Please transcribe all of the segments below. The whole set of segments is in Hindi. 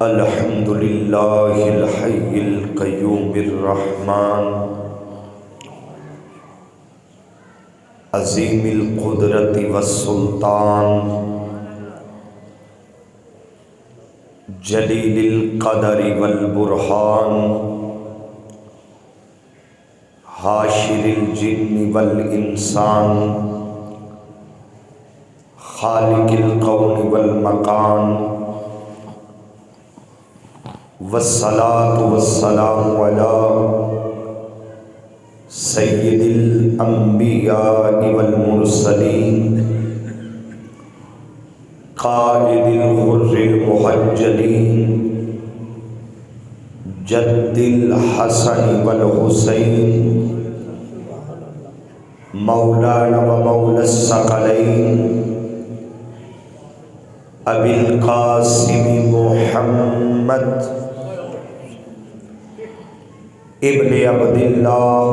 अल्हम्दुलिल्लाहिल हय्यिल क़य्यूमिर रहमान अज़ीमिल क़ुदरति वस्सुल्तान जलीलिल क़दरि वल बुरहान हाशिरिल जिन्नि वल इंसान खालिकिल कौनि वल मकान वस्सलातु वस्सलामु अला सय्यिदिल अंबिया'i वल मुरसलीन क़ाइदिल गुर्रिल मुहज्जलीन जद्दिल हसन वल हुसैन मौलाना व मौलस सकलैन अबिल क़ासिम मुहम्मद इब्ने अब्दिल्लाह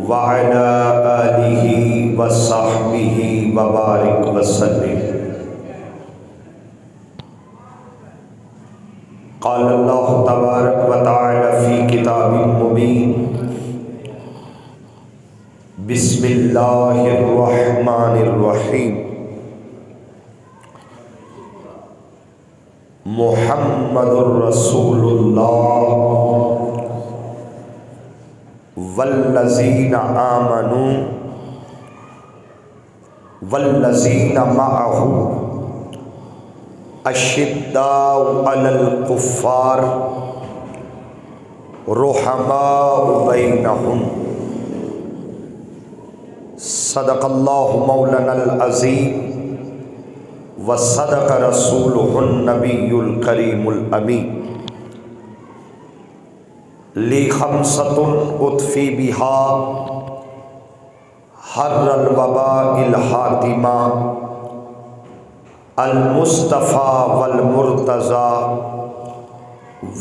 व अला आलिहि व सहबिहि व बारिक वसल्लिम। क़ाल अल्लाहु तबारक व तआला फ़ी किताबिन मुबीन बिस्मिल्लाहिर रहमानिर रहीम मुहम्मदुर रसूलुल्लाह वल्लज़ीना आमनू वल्लज़ीना मअहू अशिद्दाउ अलल कुफ़्फ़ार रुहमाउ बैनहुम सदक़ल्लाहु मौलानल अज़ीम व सदक़ रसूलुहुन नबियुल करीमुल अमीन। ली खमसतुन उतफ़ी बिहा हर्रल वबाइल हातिमा अल मुस्तफ़ा वल मुर्तज़ा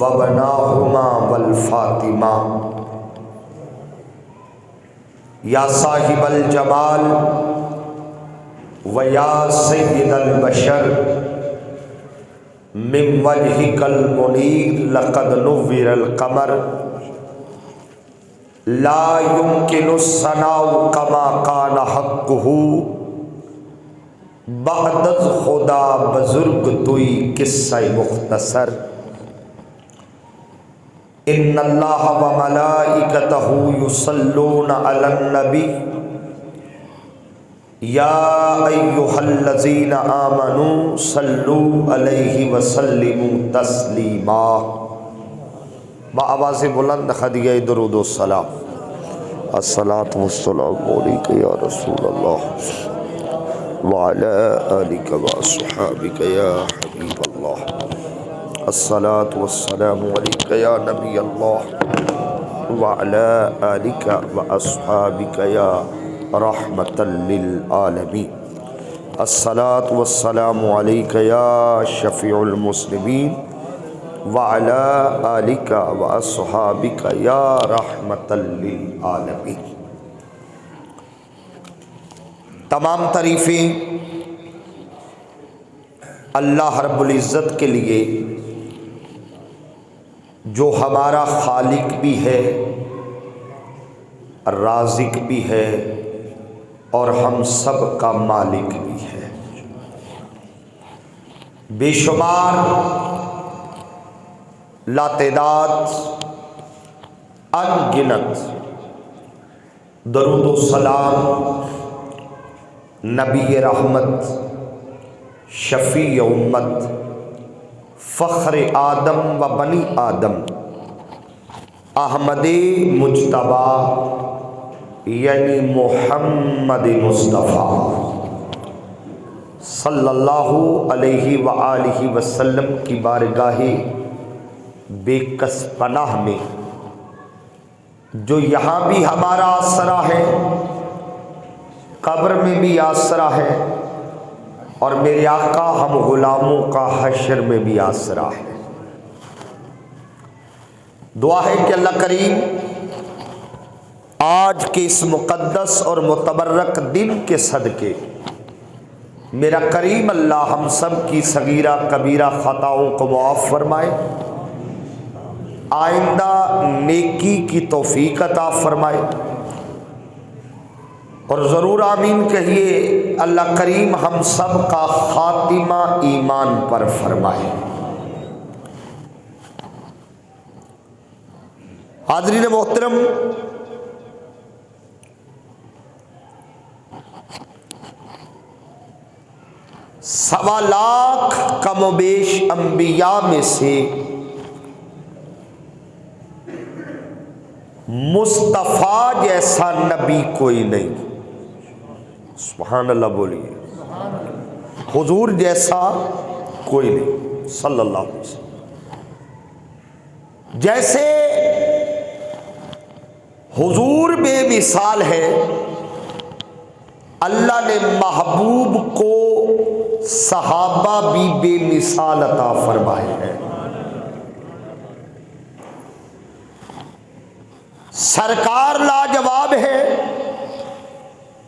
वबनाहुमा वल फ़ातिमा। या साहिबल जमाल व या सय्यिदल बशर मिन वजहिकल मुनीर लक़द नुव्विरल क़मर ला युमकिनु सनाउ कमा कान हक़्क़ुहु बअदज़ खुदा बुज़ुर्ग तुई किस्सा मुख्तसर। इन्नल्लाह व मलाइकतहु युसल्लूना अलन नबी या अय्युहल्लज़ीना आमनू सल्लू अलैहि व सल्लिमू तस्लीमा। आवाज़ बुलंद खदिया दुरूद व सलाम। अस्सलातु वस्सलामु अलैका या रसूल अल्लाह व अला आलिका व अस्हाबिका या हबीब अल्लाह। अस्सलातु वस्सलामु अलैका या नबी अल्लाह व अला आलिका व अस्हाबिका या रहमतल लिल आलमीन। अस्सलातु वस्सलामु अलैका या शफ़ीउल मुस्लिमीन व अला आलिका व अस्हाबिका या रहमतल लिल आलमीन। तमाम तारीफ़ें अल्लाह रब्बुल इज़्ज़त के लिए जो हमारा खालिक भी है, राज़िक भी है और हम सब का मालिक भी है। बेशुमार लातेदाद अनगिनत दरूद व सलाम नबी रहमत शफ़ी उम्मत फ़ख्र आदम व बनी आदम अहमद मुज्तबा यानी मोहम्मद मुस्तफ़ा सल्लल्लाहु अलैहि व आलिहि वसल्लम की बारगाहे बेकस पनाह में जो यहाँ भी हमारा आसरा है, कब्र में भी आसरा है और मेरे आका हम गुलामों का हश्र में भी आसरा है। दुआ है कि अल्लाह करीम आज के इस मुक़द्दस और मुतबर्रक दिन के सदके मेरा करीम अल्लाह हम सब की सगीरा कबीरा ख़ताओं को मुआफ़ फरमाए, आइंदा नेकी की तौफीक अता फरमाए। और ज़रूर आमीन कहिए। अल्लाह करीम हम सब का खातिमा ईमान पर फरमाए। हाज़रीन मोहतरम, सवा लाख कमोबेश अंबिया में से मुस्तफ़ा जैसा नबी कोई नहीं। सुभान अल्लाह बोलिए। हुजूर जैसा कोई नहीं सल्लल्लाहु अलैहि वसल्लम। जैसे हुजूर बेमिसाल है, अल्लाह ने महबूब को सहाबा भी बेमिसाल अता फरमाए हैं। सरकार लाजवाब है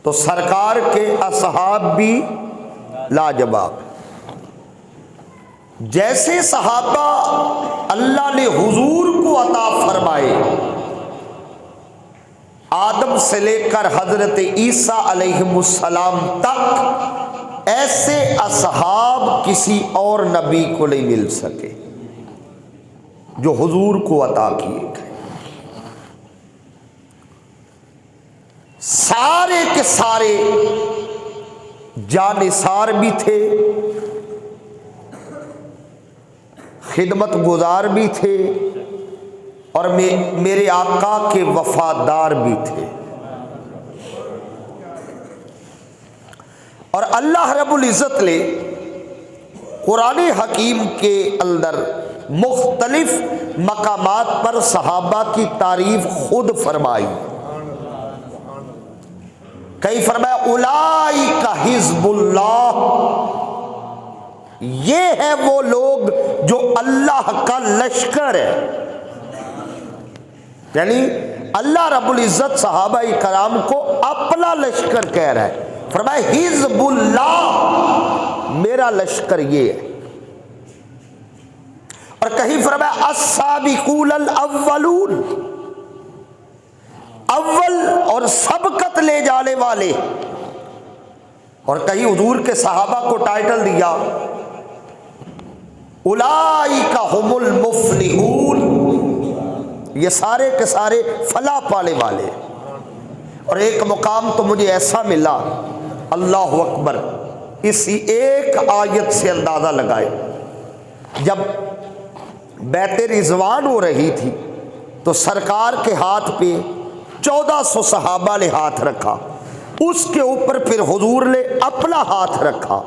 तो सरकार के असहाब भी लाजवाब। जैसे सहाबा अल्लाह ने हुजूर को अता फरमाए, आदम से लेकर हजरत ईसा अलैहिमुस्सलाम तक, ऐसे असहाब किसी और नबी को नहीं मिल सके जो हुजूर को अता किए गए। सारे के सारे जानिसार भी थे, खिदमत गुजार भी थे और मेरे आका के वफादार भी थे। और अल्लाह रब्बुल इज़्ज़त ने कुरान हकीम के अंदर मुख्तलिफ मकामात पर सहाबा की तारीफ खुद फरमाई। कई फरमाया उलाइका हिज़्बुल्लाह, ये है वो लोग जो अल्लाह का लश्कर है। यानी अल्लाह रब्बुल इज़्ज़त सहाबा कराम को अपना लश्कर कह रहा है। फरमाया हिज़्बुल्लाह, मेरा लश्कर ये है। और कहीं फरमाया अस्साबिकूनल अव्वलून, अव्वल और सबकत ले जाने वाले। और कहीं हुजूर के सहाबा को टाइटल दिया उलाइका हुमुल मुफ्लिहून, ये सारे के सारे फला पाने वाले। और एक मुकाम तो मुझे ऐसा मिला, अल्लाह अकबर, इसी एक आयत से अंदाजा लगाए। जब बैत रिजवान हो रही थी तो सरकार के हाथ पे 1400 सहाबा ने हाथ रखा, उसके ऊपर फिर हुजूर ने अपना हाथ रखा।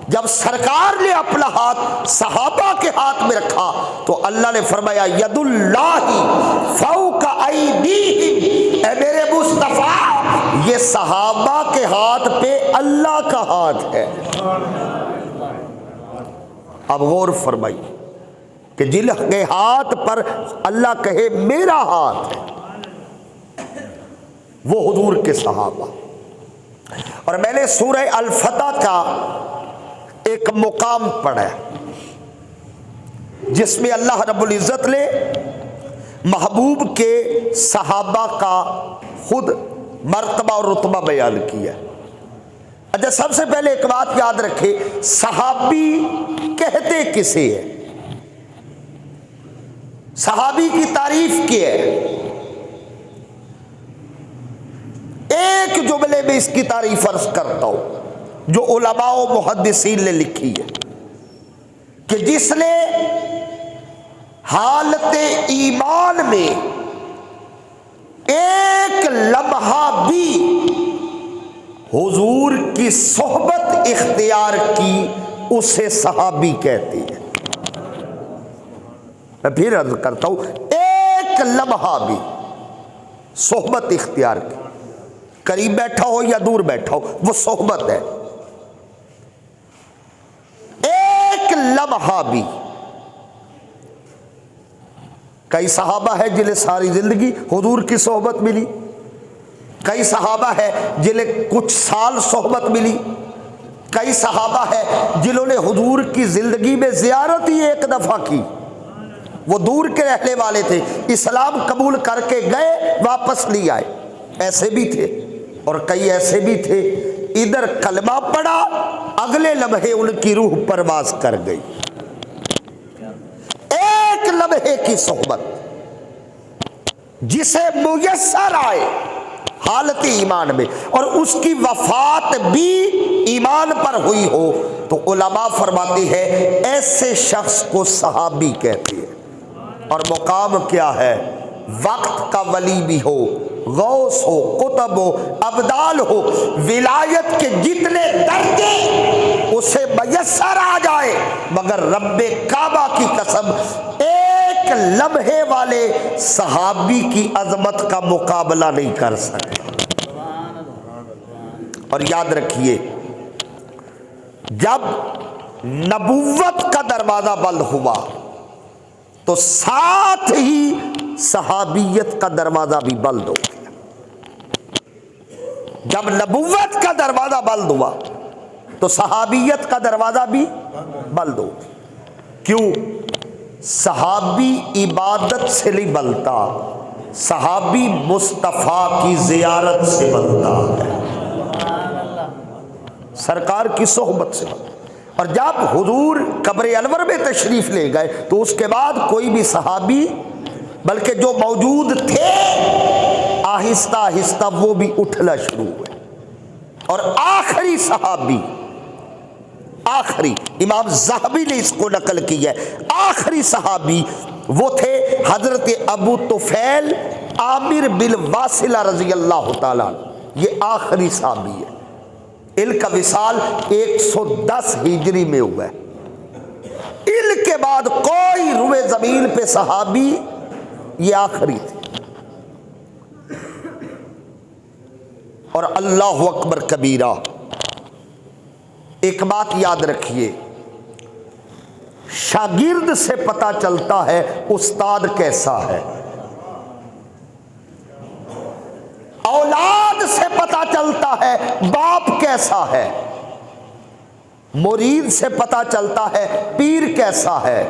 जब सरकार ने अपना हाथ सहाबा के हाथ में रखा तो अल्लाह ने फरमाया यदुल्लाही फौका अयदीहिम, ऐ मेरे मुस्तफा, ये सहाबा के हाथ पे अल्लाह का हाथ है। अब गौर फरमाइए कि जिनके हाथ पर अल्लाह कहे मेरा हाथ है, वो हुजूर के सहाबा। और मैंने सूरह अल फतह का एक मुकाम पढ़ा जिसमें अल्लाह रब्बुल इज़्ज़त ने महबूब के सहाबा का खुद मर्तबा और रुतबा बयान किया। अच्छा, सबसे पहले एक बात याद रखे, सहाबी कहते किसे है? सहाबी की तारीफ क्या है? एक जुमले में इसकी तारीफ अर्ज करता हूं जो उलमा व मुहद्दिसीन ने लिखी है कि जिसने हालत ईमान में एक लम्हा भी हुजूर की सोहबत इख्तियार की, उसे सहाबी कहते हैं। मैं फिर अर्ज करता हूं, एक लम्हा भी सोहबत इख्तियार की, करीब बैठा हो या दूर बैठा हो, वो सोहबत है। एक लम्हा भी। कई सहाबा है जिन्हें सारी जिंदगी हुजूर की सोहबत मिली, कई सहाबा है जिन्हें कुछ साल सोहबत मिली, कई सहाबा है जिन्होंने हुजूर की जिंदगी में ज़ियारत ही एक दफ़ा की। वो दूर के रहने वाले थे, इस्लाम कबूल करके गए, वापस नहीं आए, ऐसे भी थे। और कई ऐसे भी थे इधर कलमा पड़ा, अगले लम्हे उनकी रूह परवाज कर गई। एक लम्हे की सोहबत जिसे मुयस्सर आए हालत ईमान में और उसकी वफात भी ईमान पर हुई हो, तो उलमा फरमाते हैं ऐसे शख्स को सहाबी कहते हैं। और मुकाम क्या है? वक्त का वली भी हो, गौस हो, कुतब हो, अब्दाल हो, विलायत के जितने दर्जे उसे मयस्सर आ जाए, मगर रब्बे काबा की कसम एक लम्हे वाले सहाबी की अजमत का मुकाबला नहीं कर सकता। और याद रखिए, जब नबुव्वत का दरवाजा बंद हुआ तो साथ ही सहाबियत का दरवाजा भी बंद हो गया। जब नबुव्वत का दरवाजा बंद हुआ तो सहाबियत का दरवाजा भी बंद हो गया। क्यों? सहाबी इबादत से नहीं बनता, सहाबी मुस्तफ़ा की ज़ियारत से बनता है, सरकार की सोहबत से बनता। और जब हुजूर कब्र अनवर में तशरीफ ले गए तो उसके बाद कोई भी सहाबी, बल्कि जो मौजूद थे, आहिस्ता आहिस्ता वो भी उठना शुरू हुए। और आखिरी सहाबी, आखिरी, इमाम ज़हबी ने इसको नकल की है, आखिरी सहाबी वो थे हजरत अबू तुफैल आमिर बिन वासिला रज़ी अल्लाह ताला। ये आखिरी सहाबी है। इनका विसाल 110 हिजरी में हुआ है। इनके बाद कोई रुए जमीन पे सहाबी, ये आखिरी थे। और अल्लाहु अकबर कबीरा। एक बात याद रखिए, शागिर्द से पता चलता है उस्ताद कैसा है, औलाद से पता चलता है बाप कैसा है, मुरीद से पता चलता है पीर कैसा है,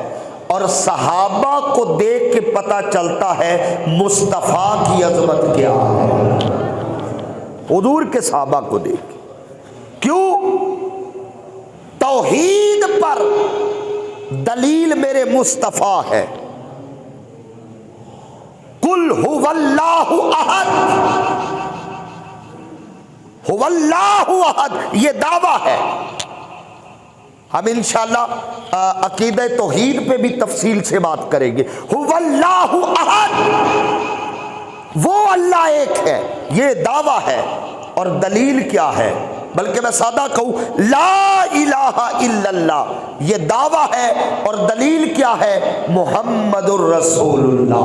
और सहाबा को देख के पता चलता है मुस्तफ़ा की अजमत क्या है। हुजूर के सहाबा को देख के। क्यों? तौहीद पर दलील मेरे मुस्तफ़ा है। कुल हुवल्लाहु अहद, हुवल्लाहु अहद, ये दावा है। हम इंशाअल्लाह अकीदे तौहीद पे भी तफसील से बात करेंगे। हुवल्लाहु अहद, वो अल्लाह एक है, ये दावा है। और दलील क्या है? बल्कि मैं सादा कहूं, ला इलाहा इल्लल्लाह, ये दावा है। और दलील क्या है? मुहम्मदुर रसूलुल्लाह।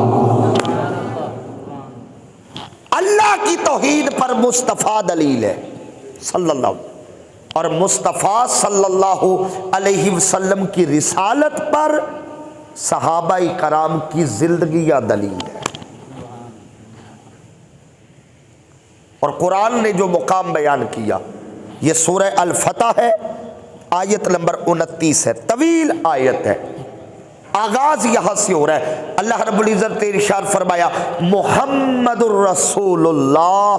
अल्लाह की तौहीद पर मुस्तफ़ा दलील है सल्लल्लाहु, और मुस्तफ़ा सल्लल्लाहु अलैहि वसल्लम की रिसालत पर सहाबाई कराम की जिंदगी या दलील है। और कुरान ने जो मुकाम बयान किया, ये सूरह अल फतह है, आयत नंबर 29 है, तवील आयत है। आगाज यहां से हो रहा है। अल्लाह रब्बुल इज्जत ने इरशाद फरमाया, मुहम्मदुर रसूलुल्लाह,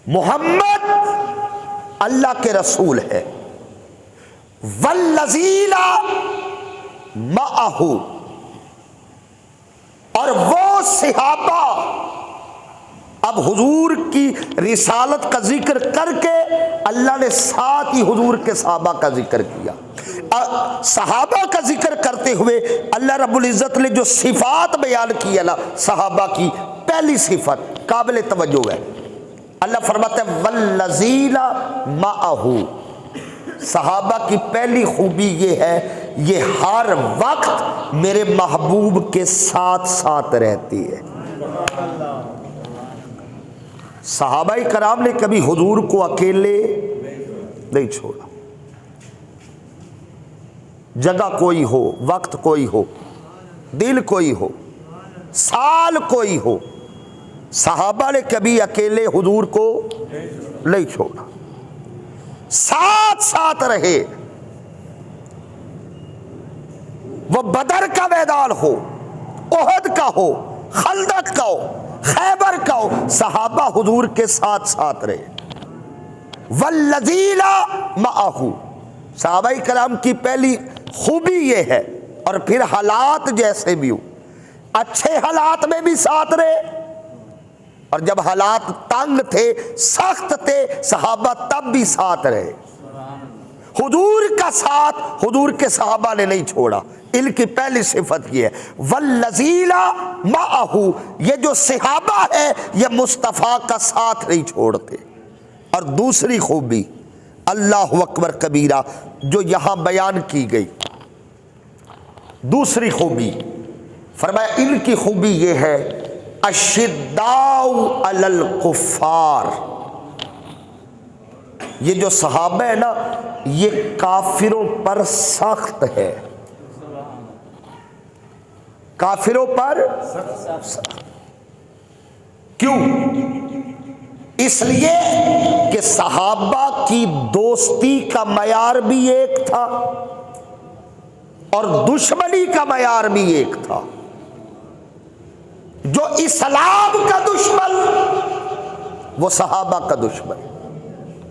मोहम्मद अल्लाह के रसूल है। वल्लज़ीना मअहू, और वो सहाबा। अब हुजूर की रिसालत का जिक्र करके अल्लाह ने साथ ही हुजूर के सहाबा का जिक्र किया। सहाबा का जिक्र करते हुए अल्लाह रब्बुल इज्जत ने जो सिफात बयान की है ना सहाबा की, पहली सिफत काबिल तवज्जो है। अल्लाह फरमाता है वल्लज़ीना मअहू, सहाबा की पहली खूबी ये है, ये हर वक्त मेरे महबूब के साथ साथ रहती है। सहाबाई कराम ने कभी हुजूर को अकेले नहीं छोड़ा। जगह कोई हो, वक्त कोई हो, दिल कोई हो, साल कोई हो, सहाबा ने कभी अकेले हुजूर को नहीं छोड़ा, साथ साथ रहे। वो बदर का मैदान हो, ओहद का हो, खंदक का हो, खैबर का हो, सहाबा हुजूर के साथ साथ रहे। वल्लज़ीना मअहू, सहाबाए कराम की पहली खूबी ये है। और फिर हालात जैसे भी हो, अच्छे हालात में भी साथ रहे, और जब हालात तंग थे, सख्त थे, सहाबा तब भी साथ रहे। हुजूर का साथ हुजूर के सहाबा ने नहीं छोड़ा। इनकी पहली सिफत ये है, वल्लज़ीना मअहू, ये जो सहाबा है ये मुस्तफ़ा का साथ नहीं छोड़ते। और दूसरी खूबी अल्लाहु अकबर कबीरा जो यहां बयान की गई, दूसरी खूबी फरमाया इनकी खूबी ये है, अशिद्दाउ अलल कुफ़ार। ये जो सहाबा है ना, ये काफिरों पर सख्त है, काफिरों पर सख्त। क्यों? इसलिए कि सहाबा की दोस्ती का मयार भी एक था और दुश्मनी का मयार भी एक था। जो इस्लाम का दुश्मन वो सहाबा का दुश्मन,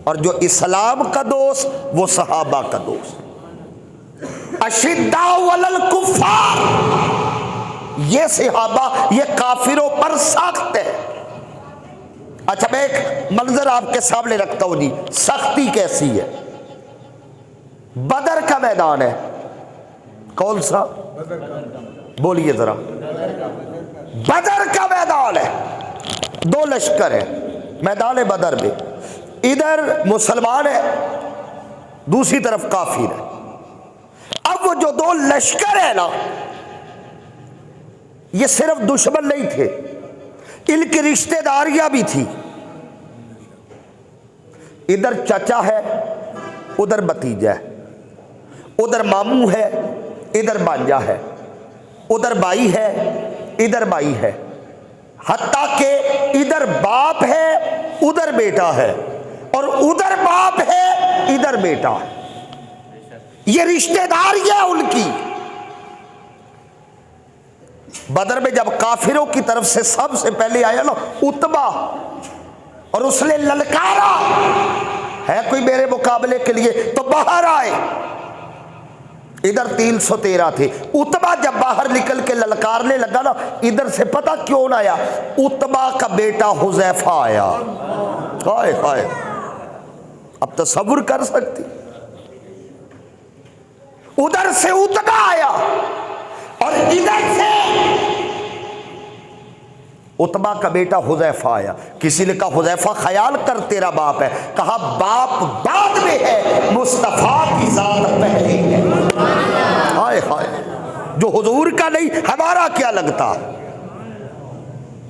और जो इस्लाम का दोस्त वो सहाबा का दोस्त। अशिद्दाउ अलल कुफ़ार, ये सहाबा ये काफिरों पर सख्त है। अच्छा, मैं एक मंजर आपके सामने रखता हूं जी, सख्ती कैसी है। बदर का मैदान है, कौन सा? बोलिए जरा। बदर का मैदान है, दो लश्कर है मैदान बदर में। इधर मुसलमान है, दूसरी तरफ काफिर है। अब वो जो दो लश्कर है ना, ये सिर्फ दुश्मन नहीं थे, इनकी रिश्तेदारियां भी थी। इधर चाचा है, उधर भतीजा है, उधर मामू है, इधर भांजा है, उधर भाई है, इधर भाई है, हत्ता के इधर बाप है, उधर बेटा है, और उधर बाप है, इधर बेटा है। ये रिश्तेदारियां उनकी। बदर में जब काफिरों की तरफ से सबसे पहले आया ना उतबा, और उसने ललकारा, है कोई मेरे मुकाबले के लिए, तो बाहर आए। इधर 313 थे। उतबा जब बाहर निकल के ललकारने लगा ना, इधर से पता क्यों ना आया, उतबा का बेटा हुज़ैफा आया। हाय हाय, अब तसव्वुर कर सकती। उधर से उतबा आया और इधर से उतबा का बेटा हुज़ैफा आया। किसी ने कहा हुज़ैफा ख्याल कर तेरा बाप है, कहा बाप बाद में है, मुस्तफ़ा की जात पहले है। हाय हाय, जो हुजूर का नहीं हमारा क्या लगता,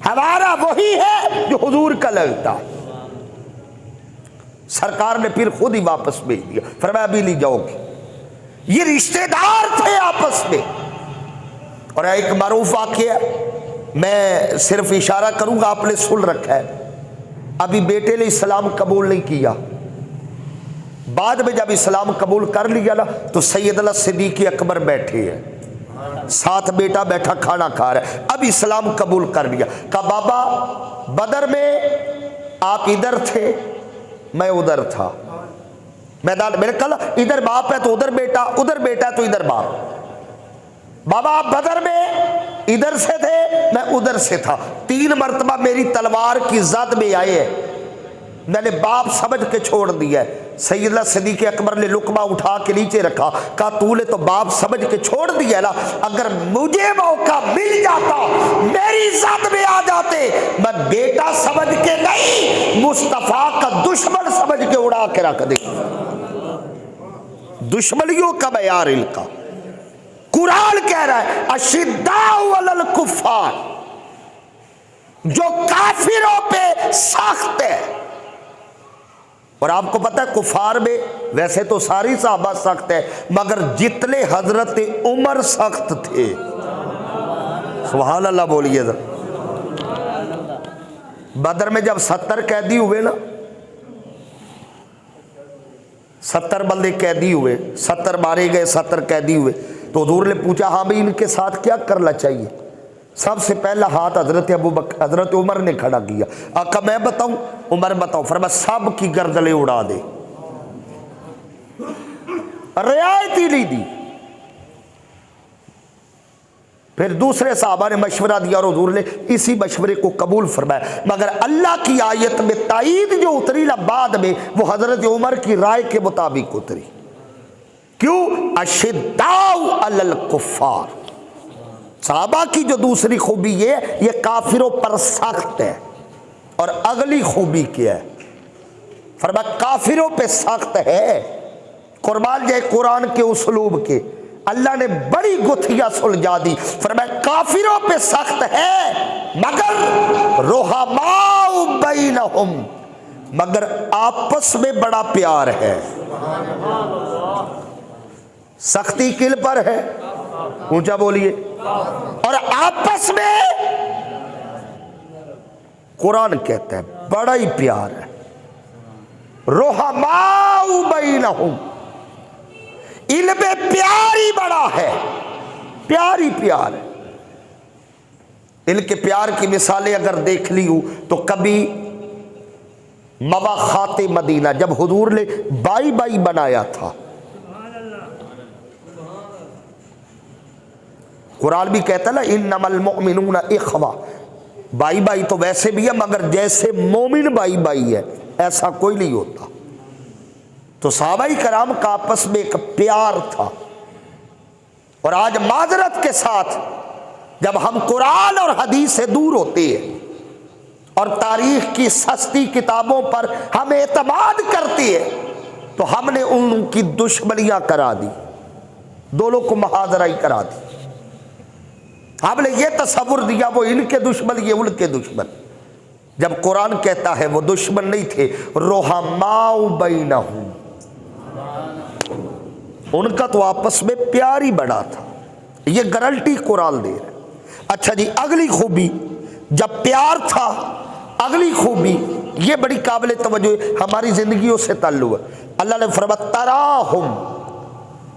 हमारा वही है जो हुजूर का लगता। सरकार ने फिर खुद ही वापस भेज दिया, फरमाया अभी नहीं जाओगे। ये रिश्तेदार थे आपस में। और एक मारूफ वाक़या, मैं सिर्फ इशारा करूंगा, आपने सुन रखा है। अभी बेटे ने इस्लाम कबूल नहीं किया, बाद में जब इस्लाम कबूल कर लिया ना, तो सैयदना सिद्दीक़ अकबर बैठे हैं, साथ बेटा बैठा खाना खा रहा है। अब इस्लाम कबूल कर लिया। कहा बाबा बदर में आप इधर थे, मैं उधर था मैदान। मैंने कहा इधर बाप है तो उधर बेटा, उधर बेटा तो इधर बाप। बाबा आप बदर में इधर से थे, मैं उधर से था। 3 मरतबा मेरी तलवार की जद में आए हैं, मैंने बाप समझ के छोड़ दिया है। सैयदना सिद्दीक़ अकबर ने लुकमा उठा के नीचे रखा, कहा तूने तो बाप समझ के छोड़ दिया ना, अगर मुझे मौका मिल जाता, मेरी जद में आ जाते, मैं बेटा समझ के नहीं, मुस्तफ़ा का दुश्मन समझ के उड़ा के रख दे। दुश्मनियों का मयार इनका। कुरान कह रहा है अशिद्दाउ अलल कुफ़ार, जो काफिरों पे सख्त है। और आपको पता है कुफार में वैसे तो सारी साहबा सख्त है, मगर जितने हजरत उमर सख्त थे, सुभान अल्लाह बोलिए। बदर में जब 70 कैदी हुए ना, 70 बंदे कैदी हुए, 70 मारे गए, 70 कैदी हुए, तो हुजूर ने पूछा हाँ भाई इनके साथ क्या करना चाहिए। सबसे पहला हाथ हजरत उमर ने खड़ा किया। आका मैं बताऊं? उमर बताओ। फरमाया सब की गर्दनें उड़ा दे, रियायत ही नहीं दी। फिर दूसरे साहबा ने मशवरा दिया और हुजूर ने इसी मशवरे को कबूल फरमाया। मगर अल्लाह की आयत में ताईद जो उतरी ना बाद में, वो हजरत उमर की राय के मुताबिक उतरी। क्यों? अशिद्दाउ अलल कुफ्फार। साहबा की जो दूसरी खूबी ये काफिरों पर सख्त है। और अगली खूबी क्या है? फरमाया काफिरों पे सख्त है। कुर्बान जाए कुरान के उसलूब के, अल्लाह ने बड़ी गुत्थियां सुलझा दी। फरमाया काफिरों पे सख्त है मगर रुहमाउ बैनहुम, मगर आपस में बड़ा प्यार है। सख्ती किल पर है? ऊंचा बोलिए। और आपस में कुरान कहता है बड़ा ही प्यार है। रुहमाउ बैनहुम, इनमें प्यार ही बड़ा है, प्यार ही प्यार है। इनके प्यार की मिसालें अगर देख ली हो तो कभी मवाखाते मदीना, जब हुजूर ने बाई बाई बनाया था, कुरान भी कहता ना इन्नमल मुमिनूना इख्वा, बाई बाई तो वैसे भी है मगर जैसे मोमिन बाई बाई है ऐसा कोई नहीं होता। तो सहाबाई कराम का आपस में एक प्यार था। और आज माजरत के साथ जब हम कुरान और हदीस से दूर होते हैं और तारीख की सस्ती किताबों पर हम एतमाद करते हैं, तो हमने उनकी दुश्मनियां करा दी, दोनों को महाजराई करा दी। हमने ये तस्वुर दिया वो इनके दुश्मन ये उनके दुश्मन, जब कुरान कहता है वो दुश्मन नहीं थे। रुहमाउ बैनहुम, उनका तो आपस में प्यार ही बड़ा था। ये गारंटी कुरान दे रहा है। अच्छा जी, अगली खूबी, जब प्यार था, अगली खूबी ये बड़ी काबिल तवज्जो है, हमारी जिंदगियों से ताल्लुक है। अल्लाह ने फरमाया तराहुम,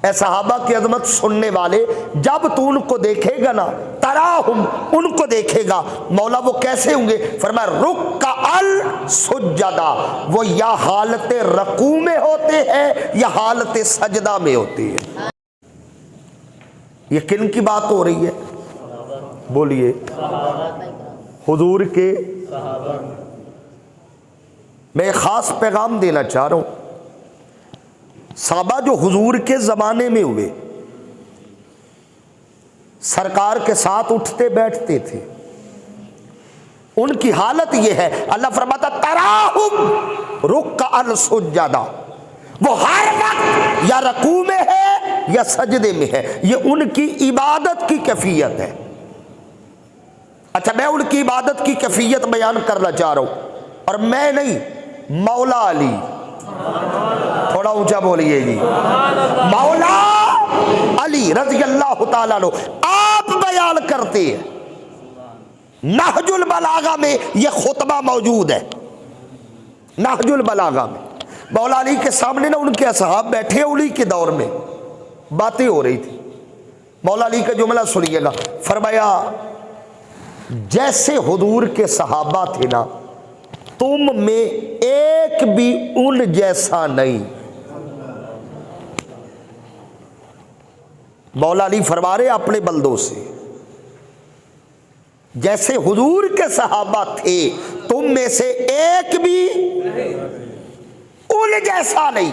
ऐ सहाबा की अजमत सुनने वाले, जब तू उनको देखेगा ना, तराहुम, उनको देखेगा, मौला वो कैसे होंगे? फरमाया रुक्का अल सुज्जदा, वो या हालत रकू में होते हैं या हालत सजदा में होते हैं। ये किन की बात हो रही है? बोलिए। हुजूर के। मैं एक खास पैगाम देना चाह रहा हूं। साहबा जो हुजूर के ज़माने में हुए, सरकार के साथ उठते बैठते थे, उनकी हालत यह है। अल्लाह फरमाता तराहुम रुक्अन सुज्जदा, वो हर वक्त या रकू में है या सजदे में है। ये उनकी इबादत की कैफियत है। अच्छा, मैं उनकी इबादत की कैफियत बयान करना चाह रहा हूं, और मैं नहीं, मौला अली, थोड़ा ऊंचा बोलिए जी, मौला अली रज़ी अल्लाह तआला अन्हु आप बयान करते हैं। नहजुल बलागा में यह खुतबा मौजूद है। नहजुल बलागा में मौला अली के सामने ना उनके असहाब बैठे, उन्हीं के दौर में बातें हो रही थी। मौला अली का जुमला सुनिएगा। फरमाया जैसे हुजूर के सहाबा थे ना, तुम में एक भी उन जैसा नहीं। मौला अली फरमा रहे अपने बंदों से, जैसे हुजूर के सहाबा थे, तुम में से एक भी उन जैसा नहीं।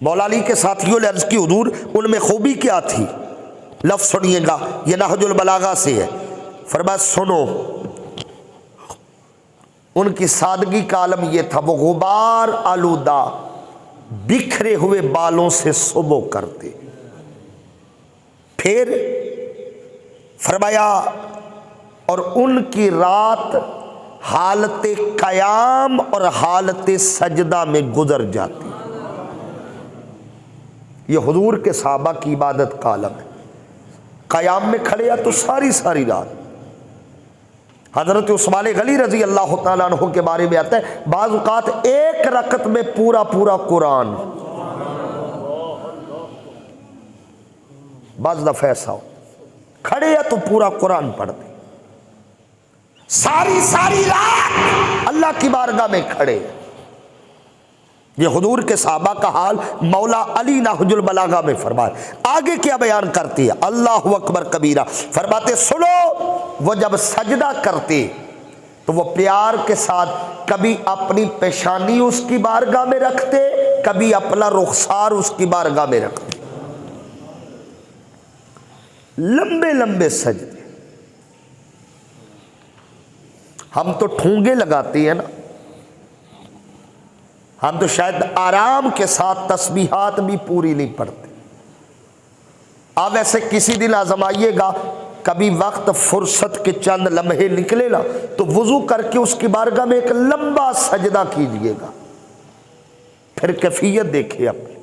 मौला अली के साथियों ने अर्ज की हुजूर उनमें खूबी क्या थी? लफ्ज़ सुनिएगा, यह नहजुल बलागा से है। फरमाया सुनो, उनकी सादगी का आलम यह था, वो गुबार आलूदा बिखरे हुए बालों से सुबह करते। फिर फरमाया और उनकी रात हालत कयाम और हालत सजदा में गुजर जाती। यह हुजूर के सहाबा की इबादत का आलम है। कयाम में खड़े या तो सारी सारी रात, हजरत उस्मान गनी रजी अल्लाह तआला अन्हु के बारे में आता है, बाज़ औक़ात एक रकत में पूरा पूरा कुरान, बाज़ दफ़ा ऐसा हो खड़े है तो पूरा कुरान पढ़ते, सारी सारी रात अल्लाह की बारगाह में खड़े। ये हुजूर के सहाबा का हाल मौला अली नहजुल बलागा में फरमाया। आगे क्या बयान करती है, अल्लाहु अकबर कबीरा, फरमाते सुनो, वो जब सजदा करते तो वो प्यार के साथ कभी अपनी पेशानी उसकी बारगाह में रखते, कभी अपना रुखसार उसकी बारगाह में रखते। लंबे लंबे सजदे, हम तो ठूंगे लगाते हैं ना, हम तो शायद आराम के साथ तस्बीहात भी पूरी नहीं पढ़ते। आप ऐसे किसी दिन आजमाइएगा, कभी वक्त फुर्सत के चंद लम्हे निकले ना तो वुजू करके उसकी बारगाह में एक लंबा सजदा कीजिएगा, फिर कैफियत देखिए अपनी,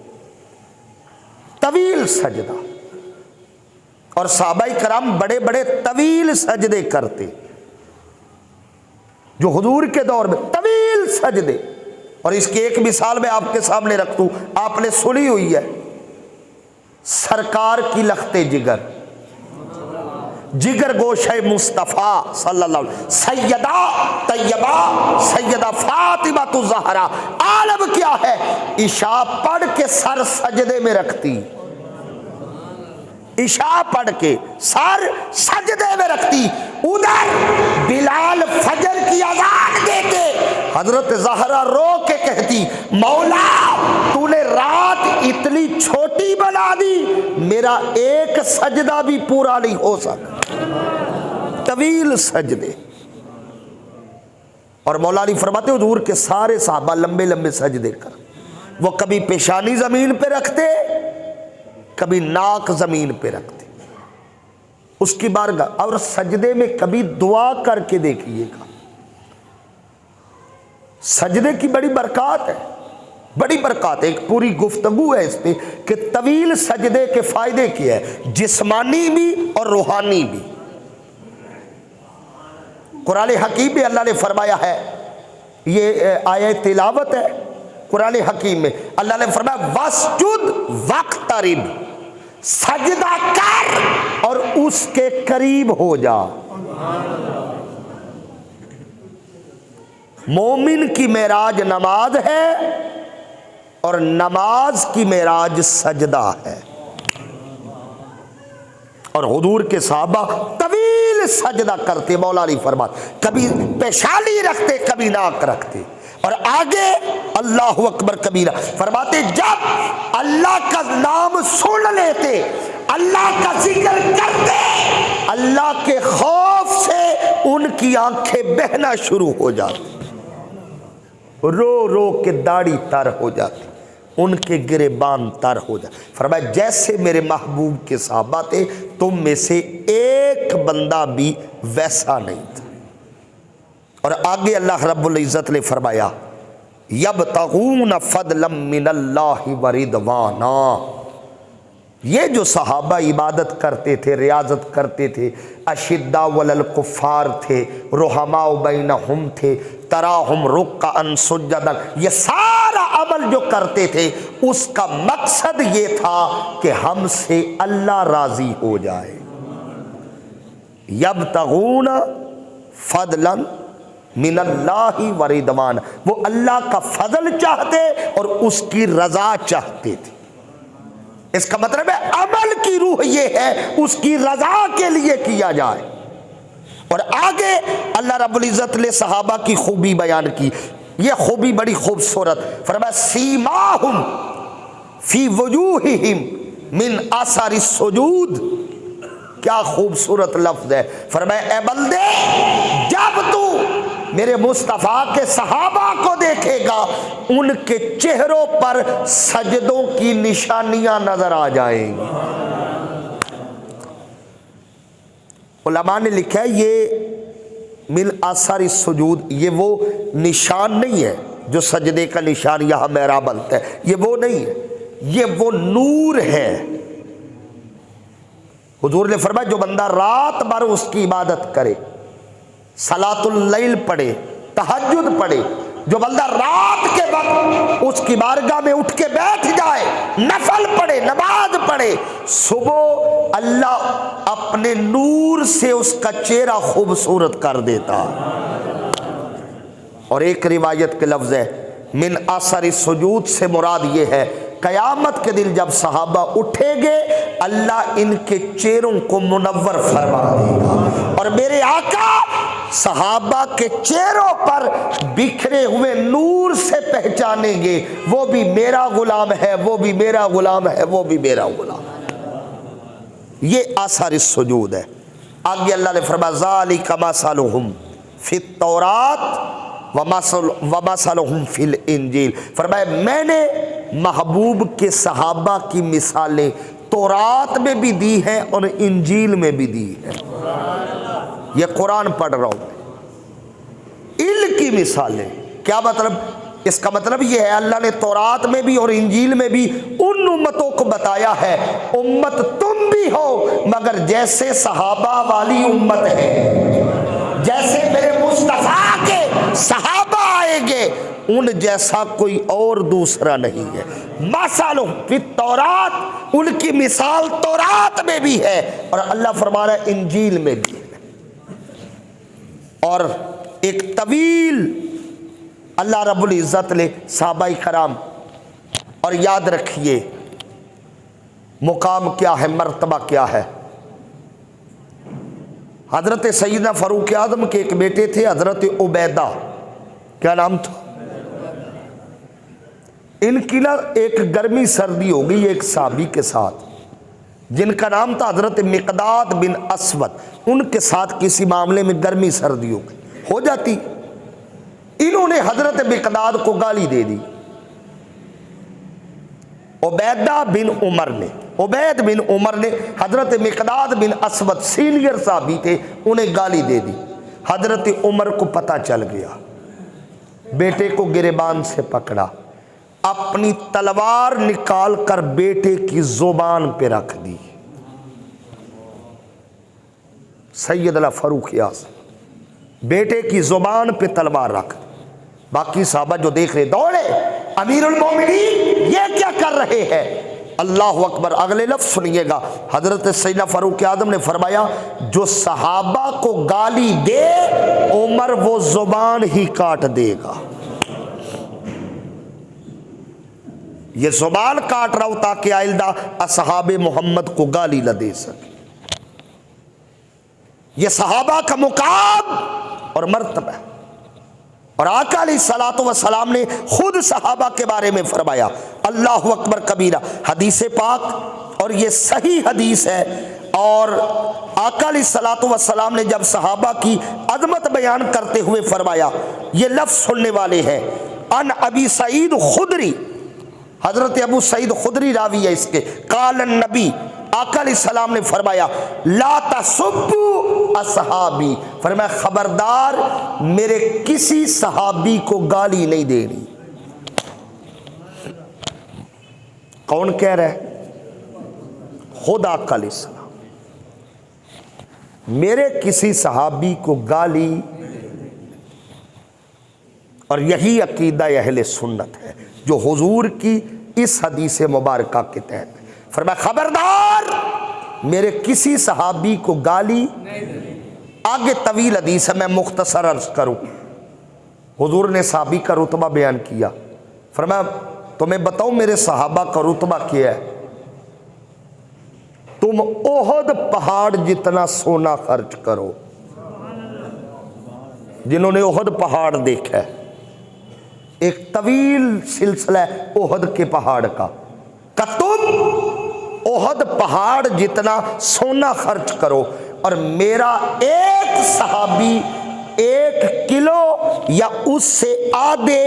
तवील सजदा। और सहाबाए कराम बड़े बड़े तवील सजदे करते, जो हुजूर के दौर में तवील सजदे। और इसकी एक मिसाल मैं आपके सामने रख दूं, आपने सुनी हुई है, सरकार की लख्ते जिगर, जिगर गोशे मुस्तफ़ा सल्लल्लाहु अलैहि वसल्लम, सैयदा तैयबा सैयदा फातिमा तो ज़हरा, आलम क्या है, इशा पढ़ के सर सजदे में रखती, इशा पढ़ के सर सजदे में रखती। उधर बिलाल फजर की अज़ान देते, हजरत ज़हरा रो के कहती, मौला तूने रात इतनी छोटी बना दी, मेरा एक सजदा भी पूरा नहीं हो सका। तवील सजदे। और मौला अली फरमाते हुजूर के सारे साहबा लंबे लंबे सजदे कर, वो कभी पेशानी जमीन पे रखते, कभी नाक जमीन पे रखते उसकी बारगाह। और सजदे में कभी दुआ करके देखिएगा, सजदे की बड़ी बरकत है, बड़ी बरकत है। एक पूरी गुफ्तगू है इस पे कि तवील सजदे के फायदे क्या है, जिस्मानी भी और रूहानी भी। कुरान हकीम में अल्लाह ने फरमाया है, ये आयत तिलावत है कुरान हकीम में, अल्लाह ने फरमाया वस्जुद वक्तरिब, सजदा कर और उसके करीब हो जा। मोमिन की मेराज नमाज है और नमाज की मेराज सजदा है। और हुजूर के सहाबा तवील सजदा करते, मौला अली फरमाते कभी पेशानी रखते, कभी नाक रखते। और आगे अल्लाहु अकबर कबीरा, फरमाते जब अल्लाह का नाम सुन लेते, अल्लाह का जिक्र करते, अल्लाह के खौफ से उनकी आंखें बहना शुरू हो जाती, रो रो के दाढ़ी तर हो जाती, उनके गिरेबान तर हो जाते। फरमाया जैसे मेरे महबूब के सहाबा थे, तुम में से एक बंदा भी वैसा नहीं था। और आगे अल्लाह रब्बुल इज़्ज़त ने फरमाया यब्तगून फदलम मिनल्लाहि व रिदवाना, ये जो सहाबा इबादत करते थे, रियाजत करते थे, अशिद्दा वलल कुफ़ार थे, रुहमाउ बैनहुम थे, तराहुम रुक्अन सुज्जदन, ये सारा अमल जो करते थे उसका मकसद ये था कि हमसे अल्लाह राजी हो जाए। यब्तगून फदलन मिनल्लाहि व रिदवान, वो अल्लाह का फजल चाहते और उसकी रजा चाहते थे। इसका मतलब है अमल की रूह ये है उसकी रजा के लिए किया जाए। और आगे अल्लाह रब्बुल इज़्ज़त ने सहाबा की खूबी बयान की, ये खूबी बड़ी खूबसूरत, फरमाया सीमाहुम फी वजूहिहिम मिन असरिस सुजूद, क्या खूबसूरत लफ्ज है। फरमाया ए बंदे, जब तू मेरे मुस्तफ़ा के सहाबा को देखेगा उनके चेहरों पर सजदों की निशानियां नजर आ जाएंगी। उलमा ने लिखा है ये मिन असर सुजूद, ये वो निशान नहीं है जो सजदे का निशान यहाँ मेरा बनता है, ये वो नहीं है, ये वो नूर है। हुजूर ने फरमाया जो बंदा रात भर उसकी इबादत करे, सलातुल लैल पढ़े, तहज्जुद पढ़े, जो बंदा रात के वक्त उसकी बारगाह में उठ के बैठ जाए, नफल पढ़े, नमाज पढ़े, सुबह अल्लाह अपने नूर से उसका चेहरा खूबसूरत कर देता। और एक रिवायत के लफ्ज़ है मिन असर सुजूद से मुराद ये है क़यामत के दिन जब सहाबा उठेंगे अल्लाह इनके चेहरों को मुनव्वर फरमा देगा और मेरे आका सहाबा के चेहरों पर बिखरे हुए नूर से पहचानेंगे, वो भी मेरा गुलाम है, वो भी मेरा गुलाम है, वो भी मेरा गुलाम है। ये असर सुजूद है। आगे अल्लाह ने फरमाया ज़ालिका मसलुहुम फित तौरात वमसलहुम फिल इंजील। फरमाया मैंने महबूब के सहाबा की मिसालें तौरात में भी दी हैं और इंजील में भी दी है। ये कुरान पढ़ रहा हूँ, इल की मिसालें। क्या मतलब? इसका मतलब ये है अल्लाह ने तौरात में भी और इंजील में भी उन उम्मतों को बताया है उम्मत तुम भी हो मगर जैसे सहाबा वाली उम्मत है, जैसे मेरे मुस्तफा के सहाबा आएंगे उन जैसा कोई और दूसरा नहीं है। मसालो फिर तौरात, उनकी मिसाल तौरात में भी है और अल्लाह फरमा रहा है इंजील में भी है। और एक तवील अल्लाह रब्बुल इज़्ज़त ने सहाबाए कराम, और याद रखिए मुकाम क्या है, मर्तबा क्या है। हजरत सैयदना फ़ारूक आज़म के एक बेटे थे हजरत उबैदा, क्या नाम था इनकी ना एक गर्मी सर्दी हो गई एक साहबी के साथ जिनका नाम था हजरत मिक़दाद बिन अस्वद। उनके साथ किसी मामले में गर्मी सर्दी हो जाती, इन्होंने हजरत मिक़दाद को गाली दे दी। उबैदा बिन उमर ने, उबैद बिन उमर ने हजरत मिक़दाद बिन अस्वद सीनियर साहबी थे, उन्हें गाली दे दी। हजरत उमर को पता चल गया, बेटे को गिरेबान से पकड़ा, अपनी तलवार निकाल कर बेटे की जुबान पे रख दी। सैयदना फ़ारूक आज़म बेटे की जुबान पे तलवार रख। बाकी साहबा जो देख रहे दौड़े, अमीरुल मोमिनीन ये क्या कर रहे हैं? अल्लाह अकबर। अगले लफ्ज़ सुनिएगा, हजरत सैयदना फ़ारूक आज़म ने फरमाया जो सहाबा को गाली दे उमर वो जुबान ही काट देगा। ये जुबान काट रहा हूं ताकि आइंदा असहाबे मोहम्मद को गाली न दे सके। ये सहाबा का मुकाम और मर्तबा। और आका अलैहिस्सलातु वस्सलाम ने खुद सहाबा के बारे में फरमाया, अल्लाह अकबर कबीरा, हदीस पाक, और ये सही हदीस है। और आका अलैहिस्सलातु वस्सलाम ने जब सहाबा की अजमत बयान करते हुए फरमाया, ये लफ्ज़ सुनने वाले हैं, अन अबी सईद खुदरी, हजरत अबू सईद खुदरी रावी है इसके, काल नबी, आका अलैहिस्सलाम ने फरमाया ला तसुब्बु असहाबी, फरमाया खबरदार मेरे किसी सहाबी को गाली नहीं देनी। कौन कह रहा है? खुद आका अलैहिस्सलाम, मेरे किसी सहाबी को गाली। और यही अकीदा अहले सुन्नत है जो हुजूर की इस हदीस मुबारका के तहत फरमाया खबरदार मेरे किसी सहाबी को गाली। आगे तवील हदीस है, मैं मुख्तसर अर्ज करूं। हुजूर ने सहाबी का रुतबा बयान किया, फरमाया तुम्हें बताऊं मेरे सहाबा का रुतबा क्या है? तुम ओहद पहाड़ जितना सोना खर्च करो। जिन्होंने ओहद पहाड़ देखा है, एक तवील सिलसिला है ओहद के पहाड़ का, तुम ओहद पहाड़ जितना सोना खर्च करो और मेरा एक सहाबी 1 किलो या उससे आधे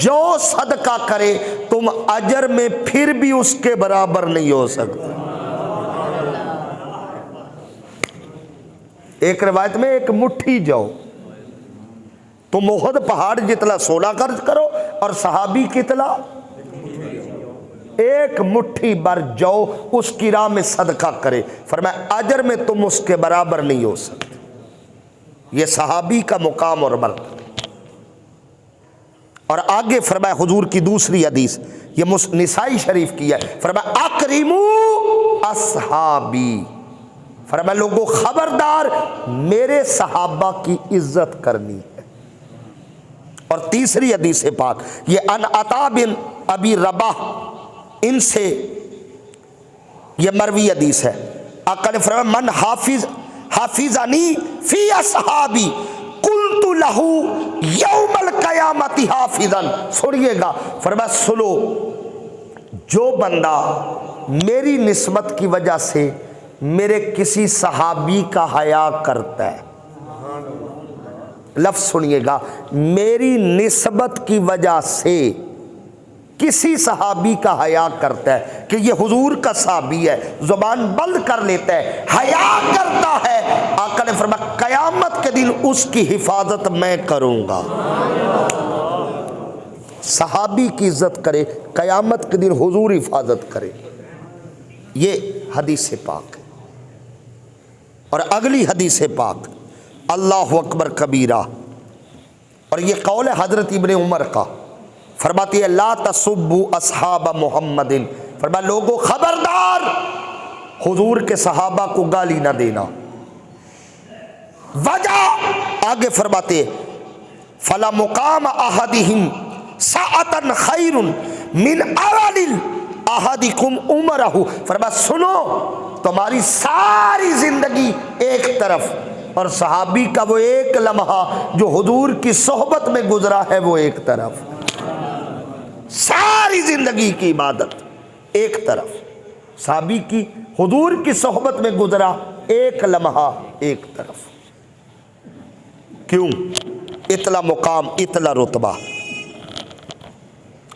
जो सदका करे तुम अजर में फिर भी उसके बराबर नहीं हो सकते। एक रिवायत में एक मुट्ठी जौ, तुम ओहद पहाड़ जितना सोना खर्च करो और सहाबी कितना, 1 मुट्ठी भर जौ उसकी राह में सदका करे, फरमाया अजर में तुम उसके बराबर नहीं हो सकते। ये सहाबी का मुकाम और मर्तबा। और आगे फरमाया हुजूर की दूसरी हदीस, ये निसाई शरीफ की है, फरमाया अकरिमू असहाबी, फरमाया लोगों खबरदार मेरे सहाबा की इज्जत करनी है। और तीसरी हदीस पाक ये अन अता बिन अबी रबाह, इनसे ये मरवी हदीस है। आका ने फरमाया मन हाफिजानी फी असहाबी कुल्तु लहू यौमल क़यामति हाफिजन। सुनिएगा, फरमाया सुनो, जो बंदा मेरी निस्बत की वजह से मेरे किसी सहाबी का हया करता है, लफ्ज़ सुनिएगा, मेरी निस्बत की वजह से किसी सहाबी का हया करता है कि ये हुजूर का सहाबी है, जुबान बंद कर लेता है, हया करता है, आका ने फरमाया कयामत के दिन उसकी हिफाजत मैं करूंगा। सहाबी की इज्जत करे, कयामत के दिन हुजूर हिफाजत करे। ये हदीस पाक है। और अगली हदीस पाक, अल्लाहु अकबर कबीरा, और ये कौल है हजरत इब्ने उमर का, फरमाती है ला तसुब्बु असहाब मुहम्मदिन, फरमाया लोगों खबरदार हुजूर के सहाबा को गाली ना देना। वजह आगे फरमाते फला मुकाम अहदिहिम साअतन खैरुन मिन अवलिल अहदिकुम उमरहु, फरमाया सुनो, तुम्हारी सारी जिंदगी एक तरफ और सहाबी का वो एक लम्हा जो हुजूर की सोहबत में गुजरा है वो एक तरफ। सारी जिंदगी की इबादत एक तरफ, सहाबी की हुजूर की सोहबत में गुजरा एक लम्हा एक तरफ। क्यों? इतला मुकाम, इतला रुतबा।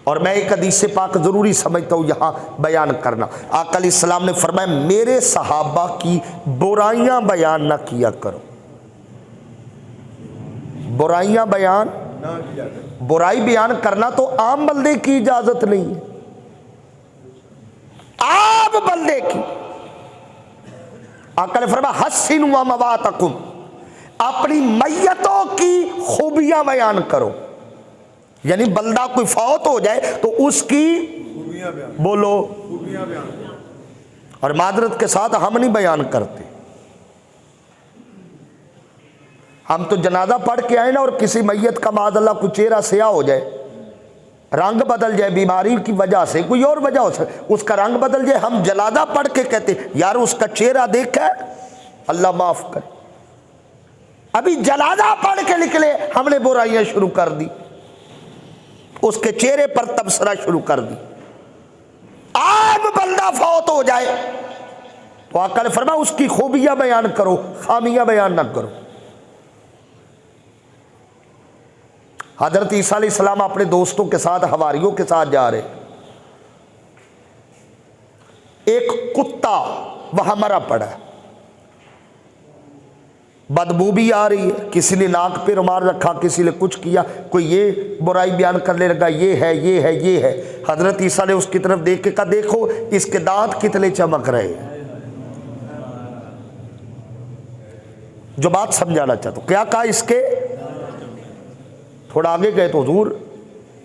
और मैं एक हदीस पाक जरूरी समझता हूँ यहाँ बयान करना। आका अलैहिस्सलाम ने फरमाया मेरे सहाबा की बुराइयां बयान ना किया करो, बुराइयां बयान ना किया करो। बुराई बयान करना तो आम बंदे की इजाजत नहीं है, आम बंदे की। आका ने फरमाया हस्सिनु व मवातकुम, अपनी मैयतों की खूबियां बयान करो, यानी बंदा कोई फौत हो जाए तो उसकी बोलो और मादरत के साथ हम नहीं बयान करते। हम तो जनाजा पढ़ के आए ना, और किसी मैयत का मादल्ला कोई चेहरा स्याह हो जाए, रंग बदल जाए बीमारी की वजह से, कोई और वजह हो सकती, उसका रंग बदल जाए, हम जनाजा पढ़ के कहते यार उसका चेहरा देखा है, अल्लाह माफ करे। अभी जनाजा पढ़ के निकले हमने बुराइयां शुरू कर दी, उसके चेहरे पर तबसरा शुरू कर दी। आम बंदा फौत हो जाए तो आका ने फरमाया उसकी खूबियां बयान करो, खामियां बयान ना करो। हजरत ईसा अलैहिस्सलाम अपने दोस्तों के साथ, हवारियों के साथ जा रहे, एक कुत्ता वहां मरा पड़ा है, बदबू भी आ रही है, किसी ने नाक पे रुमाल रखा, किसी ने कुछ किया, कोई ये बुराई बयान करने लगा, ये है ये है ये है। हजरत ईसा ने उसकी तरफ देख के कहा देखो इसके दांत कितने चमक रहे हैं। जो बात समझाना चाहता हूं, क्या कहा इसके, थोड़ा आगे गए तो हुजूर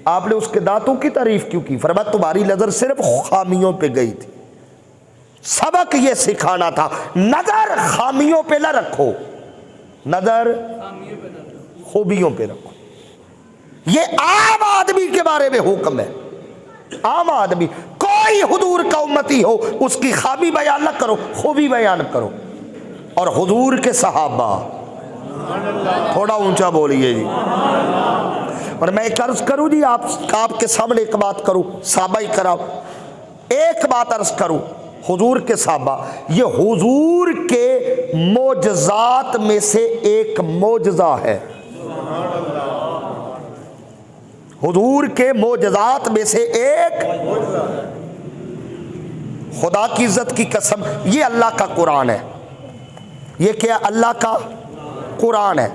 आपने उसके दांतों की तारीफ क्यों की? फरमाया तुम्हारी नजर सिर्फ खामियों पे गई थी, सबक ये सिखाना था, नजर खामियों पे ना रखो, नजर खूबियों पे रखो। ये आम आदमी के बारे में हुक्म है, आम आदमी, कोई हुजूर का उम्मती हो उसकी खामी बयान न करो, खूबी बयान करो। और हुजूर के सहाबा, थोड़ा ऊंचा बोलिए जी। और मैं एक अर्ज करूं जी, आपके सामने एक बात करूं, साबा ही कराओ, एक बात अर्ज करूं, हुजूर के सहाबा ये हुजूर के मोजज़ात में से एक मोजज़ा है, हुजूर के मोजज़ात में से एक। खुदा की इज्जत की कसम, ये अल्लाह का कुरान है, ये क्या अल्लाह का कुरान है,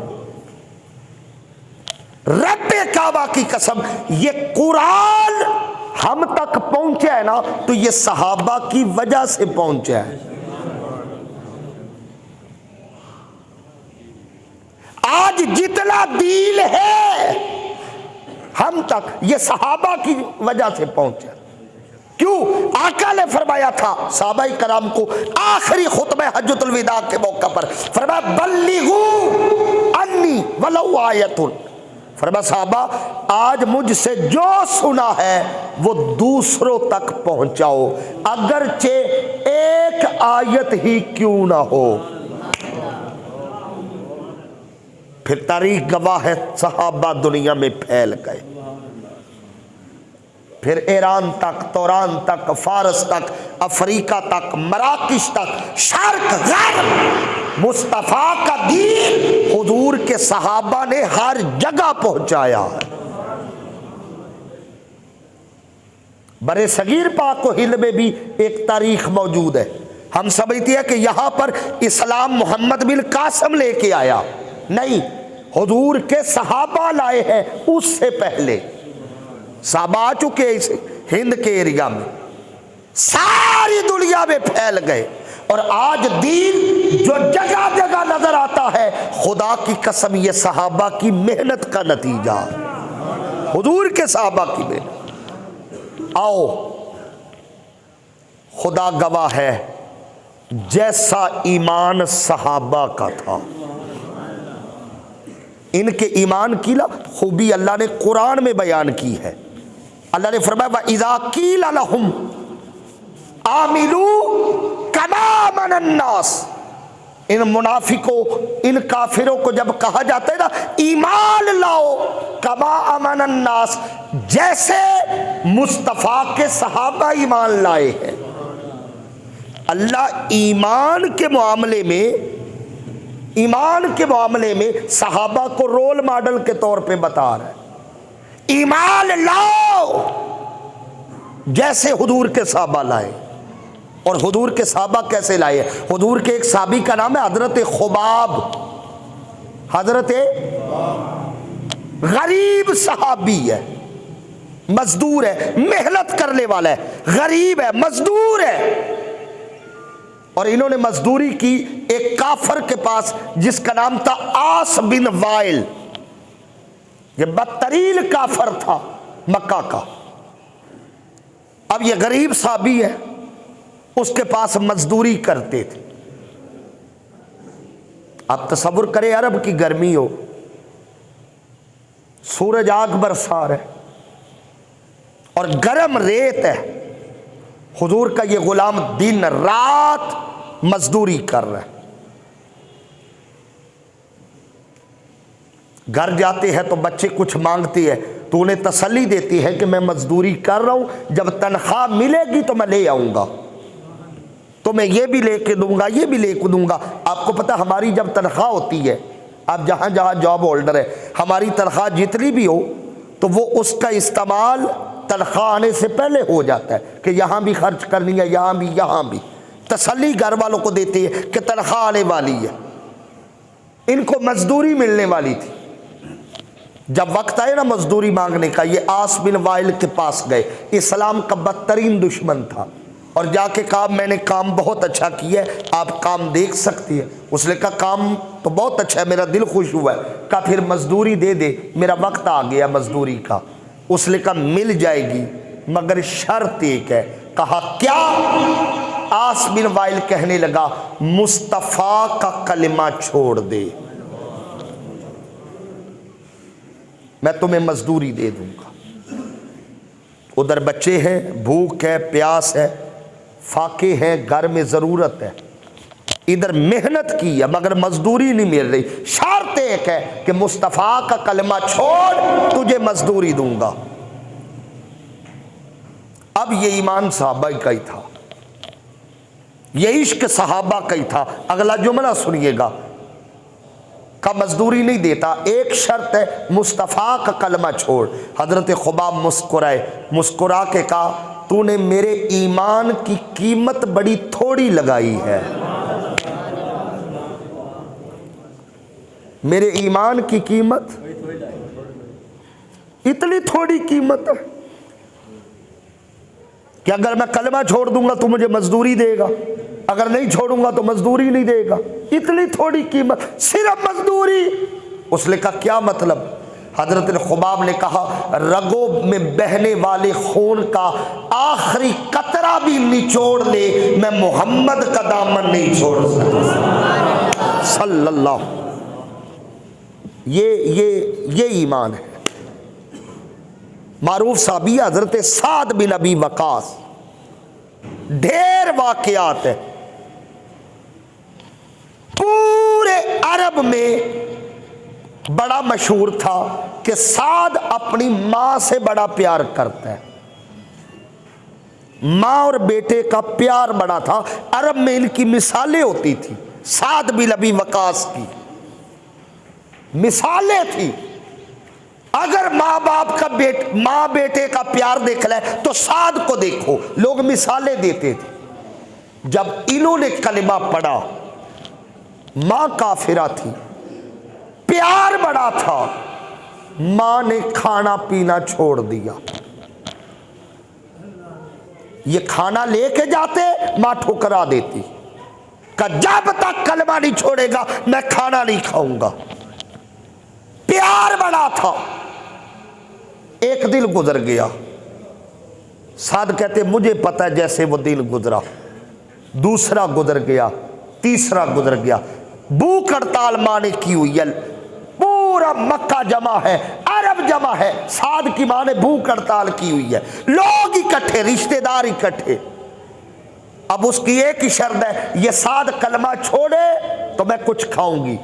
रब्बे काबा की कसम, ये कुरान हम तक पहुंचा है ना तो ये सहाबा की वजह से पहुंचा है। दलील है हम तक, ये सहाबा की वजह से पहुंचा। क्यों? आका ने फरमाया था सहाबा कराम को आखिरी खुतबे हज्जतुल विदा के मौका पर, फरमाया बल्लिगू अन्नी वलौ आयतुन, फरमाया साहबा आज मुझसे जो सुना है वो दूसरों तक पहुंचाओ, अगरचे एक आयत ही क्यों ना हो। फिर तारीख गवाह है सहाबा दुनिया में फैल गए, फिर ईरान तक, तुरान तक, फारस तक, अफ्रीका तक, मराकिश तक, शर्क गर्ब, मुस्तफ़ा का दीन हुजूर के सहाबा ने हर जगह पहुंचाया है। बरे सगीर पाक को हिंद में भी एक तारीख मौजूद है। हम समझते हैं कि यहां पर इस्लाम मोहम्मद बिन कासिम लेके आया, नहीं, हुजूर के सहाबा लाए हैं। उससे पहले साहबा आ चुके इस हिंद के एरिया में, सारी दुनिया में फैल गए, और आज दीन जो जगह जगह नजर आता है, खुदा की कसम ये सहाबा की मेहनत का नतीजा, हुजूर के सहाबा की मेहनत। आओ, खुदा गवाह है, जैसा ईमान सहाबा का था, इनके ईमान की खूबी अल्लाह ने कुरान में बयान की है। अल्लाह ने फरमाया इज़ा कील लहुम आमिलू कमा मनन्नास, इन मुनाफिकों, इन काफिरों को जब कहा जाता है ना ईमान लाओ कमा अमनन्नास, जैसे मुस्तफ़ा के सहाबा ईमान लाए हैं। अल्लाह ईमान के मामले में सहाबा को रोल मॉडल के तौर पे बता रहा है, ईमान लाओ जैसे हुजूर के सहाबा लाए। और हुजूर के सहाबा कैसे लाए? हुजूर के एक साहबी का नाम है हजरत खुबाब, हजरत गरीब सहाबी है, मजदूर है, मेहनत करने वाला है, गरीब है, मजदूर है, और इन्होंने मजदूरी की एक काफर के पास जिसका नाम था आस बिन वाइल। ये बदतरीन काफर था मक्का का। अब ये गरीब साहबी है, उसके पास मजदूरी करते थे। आप तसव्वुर करें अरब की गर्मी हो, सूरज आग बरसा है और गर्म रेत है, हुजूर का ये गुलाम दिन रात मजदूरी कर रहा है। घर जाते हैं तो बच्चे कुछ मांगते हैं तो उन्हें तसल्ली देती है कि मैं मजदूरी कर रहा हूं, जब तनख्वाह मिलेगी तो मैं ले आऊंगा, तो मैं ये भी लेके दूंगा, ये भी लेके दूंगा। आपको पता हमारी जब तनख्वाह होती है, आप जहां जहां जॉब होल्डर है, हमारी तनख्वाह जितनी भी हो तो वो उसका इस्तेमाल तनख्वाह आने से पहले हो जाता है कि यहाँ भी खर्च करनी है, यहाँ भी तसल्ली घर वालों को देती है कि तनख्वाह आने वाली है। इनको मजदूरी मिलने वाली थी। जब वक्त आए ना मजदूरी मांगने का, ये आस बिन वाइल के पास गए, इस्लाम का बदतरीन दुश्मन था, और जाके कहा मैंने काम बहुत अच्छा किया है, आप काम देख सकती है। उसने कहा काम तो बहुत अच्छा है, मेरा दिल खुश हुआ है। कहा फिर मजदूरी दे दे, मेरा वक्त आ गया मजदूरी का। उसने कहा मिल जाएगी मगर शर्त एक है। कहा क्या? आस बिन वाइल कहने लगा मुस्तफ़ा का कलिमा छोड़ दे, मैं तुम्हें मजदूरी दे दूंगा। उधर बच्चे हैं, भूख है, प्यास है, फाके हैं, घर में ज़रूरत है, इधर मेहनत की है मगर मजदूरी नहीं मिल रही। शर्त एक है कि मुस्तफ़ा का कलमा छोड़, तुझे मजदूरी दूंगा। अब ये ईमान सहाबा का ही था, ये इश्क सहाबा का ही था। अगला जुमला सुनिएगा, का मजदूरी नहीं देता, एक शर्त है मुस्तफ़ा का कलमा छोड़। हजरत खुबाब मुस्कुराए, मुस्कुरा के कहा तूने मेरे ईमान की कीमत बड़ी थोड़ी लगाई है, मेरे ईमान की कीमत इतनी थोड़ी कीमत है कि अगर मैं कलमा छोड़ दूंगा तो मुझे मजदूरी देगा, अगर नहीं छोड़ूंगा तो मजदूरी नहीं देगा। इतनी थोड़ी कीमत, सिर्फ मजदूरी। उसने कहा क्या मतलब? हजरत खुबाब ने कहा रगों में बहने वाले खून का आखिरी कतरा भी निचोड़ ले, मैं मोहम्मद का दामन नहीं छोड़ सकता सल्लल्लाहु। ये ईमान है। मारूफ साहबी हजरत साद बिन अबी वकास, ढेर वाकयात है। पूरे अरब में बड़ा मशहूर था कि साद अपनी मां से बड़ा प्यार करता है। मां और बेटे का प्यार बड़ा था। अरब में इनकी मिसालें होती थी। साद बिन अबी वकास की मिसालें थी। अगर माँ बाप का माँ बेटे का प्यार देख ले तो साद को देखो, लोग मिसालें देते थे। जब इन्होंने कलिमा पढ़ा, माँ काफिरा थी, प्यार बड़ा था, माँ ने खाना पीना छोड़ दिया। ये खाना लेके जाते, माँ ठुकरा देती कि जब तक कलिमा नहीं छोड़ेगा मैं खाना नहीं खाऊंगा। प्यार बड़ा था। एक दिन गुजर गया। साद कहते मुझे पता है जैसे वो दिन गुजरा। दूसरा गुजर गया, तीसरा गुजर गया। भूख हड़ताल मां ने की हुई है। पूरा मक्का जमा है, अरब जमा है। साद की मां ने भूख हड़ताल की हुई है। लोग इकट्ठे, रिश्तेदार इकट्ठे। अब उसकी एक ही शर्त है, ये साद कलमा छोड़े तो मैं कुछ खाऊंगी।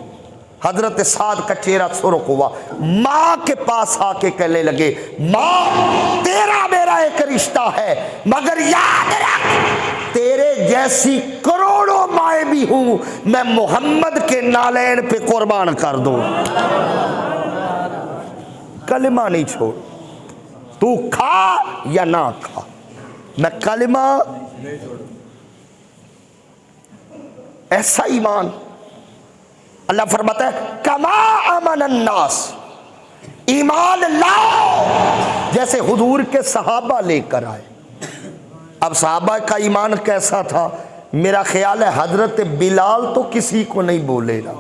हजरत साद का चेहरा सुर्ख हुआ। मां के पास आके कहने लगे, मां तेरा मेरा एक रिश्ता है, मगर याद रख तेरे जैसी करोड़ों माएं भी हूं, मैं मोहम्मद के नालैन पे कुर्बान कर दूं। कलिमा नहीं छोड़, तू खा या ना खा, मैं कलिमा नहीं छोड़। ऐसा ईमान अल्लाह फरमाता है कमा अमन अन्नास, ईमान लाओ जैसे हुजूर के सहाबा लेकर आए। अब सहाबा का ईमान कैसा था? मेरा ख्याल है हजरत बिलाल तो किसी को नहीं बोलेगा।